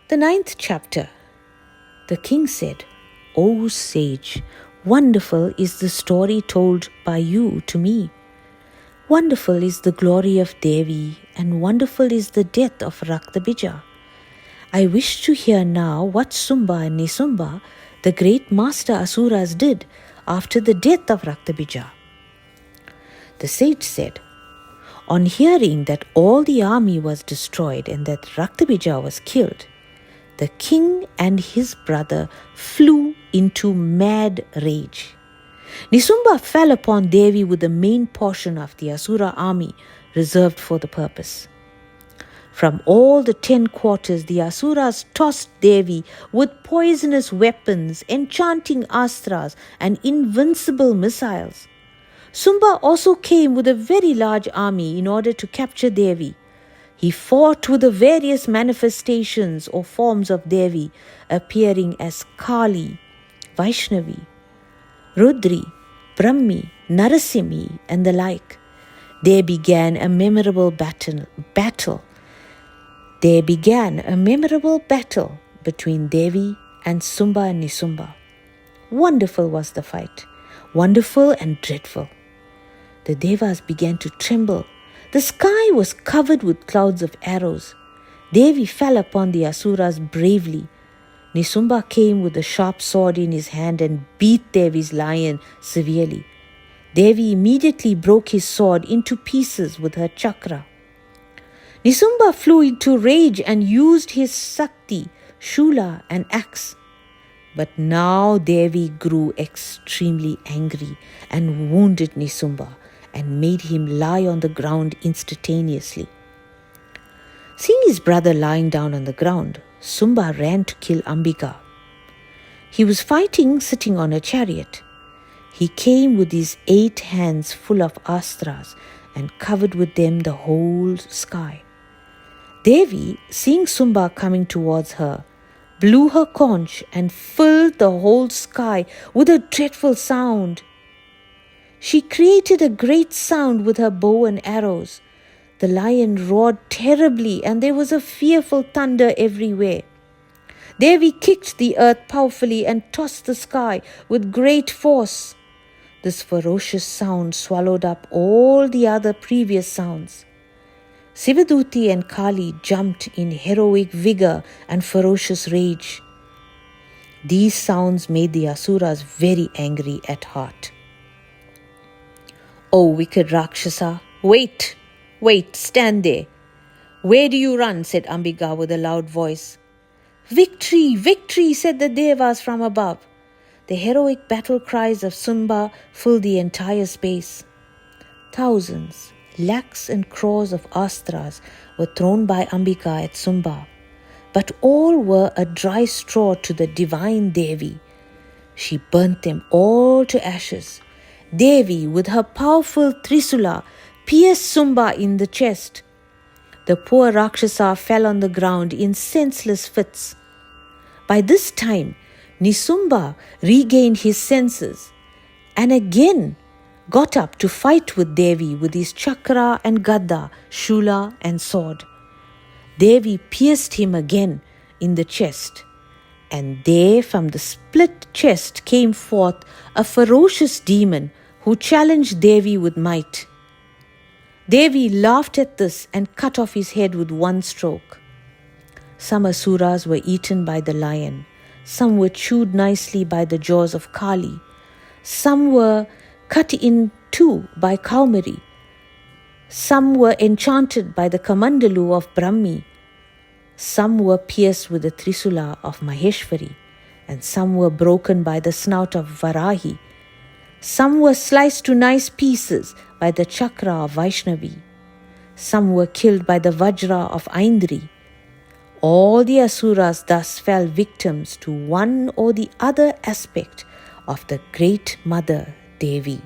The 9th chapter. The king said, "O sage, wonderful is the story told by you to me. Wonderful is the glory of Devi, and wonderful is the death of Raktabija. I wish to hear now what Sumba and Nisumba, the great master Asuras, did after the death of Raktabija." The sage said, on hearing that all the army was destroyed and that Raktabija was killed, the king and his brother flew into mad rage. Nisumba fell upon Devi with the main portion of the Asura army reserved for the purpose. From all the 10 quarters, the Asuras tossed Devi with poisonous weapons, enchanting astras, and invincible missiles. Sumba also came with a very large army in order to capture Devi. He fought with the various manifestations or forms of Devi, appearing as Kali, Vaishnavi, Rudri, Brahmi, Narasimhi, and the like. There began a memorable battle between Devi and Sumba and Nisumba. Wonderful was the fight, wonderful and dreadful. The Devas began to tremble. The sky was covered with clouds of arrows. Devi fell upon the Asuras bravely. Nisumba came with a sharp sword in his hand and beat Devi's lion severely. Devi immediately broke his sword into pieces with her chakra. Nisumba flew into rage and used his Sakti, Shula, and axe. But now Devi grew extremely angry and wounded Nisumba and made him lie on the ground instantaneously. Seeing his brother lying down on the ground, Sumba ran to kill Ambika. He was fighting sitting on a chariot. He came with his 8 hands full of astras and covered with them the whole sky. Devi, seeing Sumba coming towards her, blew her conch and filled the whole sky with a dreadful sound. She created a great sound with her bow and arrows. The lion roared terribly and there was a fearful thunder everywhere. Devi kicked the earth powerfully and tossed the sky with great force. This ferocious sound swallowed up all the other previous sounds. Sivaduti and Kali jumped in heroic vigor and ferocious rage. These sounds made the Asuras very angry at heart. "O wicked Rakshasa, wait, stand there. Where do you run?" said Ambika with a loud voice. "Victory, victory," said the Devas from above. The heroic battle cries of Sumba filled the entire space. Thousands, lakhs and crores of astras were thrown by Ambika at Sumba, but all were a dry straw to the divine Devi. She burnt them all to ashes. Devi, with her powerful Trisula, pierced Sumba in the chest. The poor Rakshasa fell on the ground in senseless fits. By this time, Nisumba regained his senses and again got up to fight with Devi with his chakra and gadda, shula and sword. Devi pierced him again in the chest, and there from the split chest came forth a ferocious demon who challenged Devi with might. Devi laughed at this and cut off his head with one stroke. Some Asuras were eaten by the lion. Some were chewed nicely by the jaws of Kali. Some were cut in two by Kaumari. Some were enchanted by the Kamandalu of Brahmi. Some were pierced with the Trisula of Maheshwari, and some were broken by the snout of Varahi. Some were sliced to nice pieces by the chakra of Vaishnavi. Some were killed by the Vajra of Aindri. All the Asuras thus fell victims to one or the other aspect of the great mother Devi.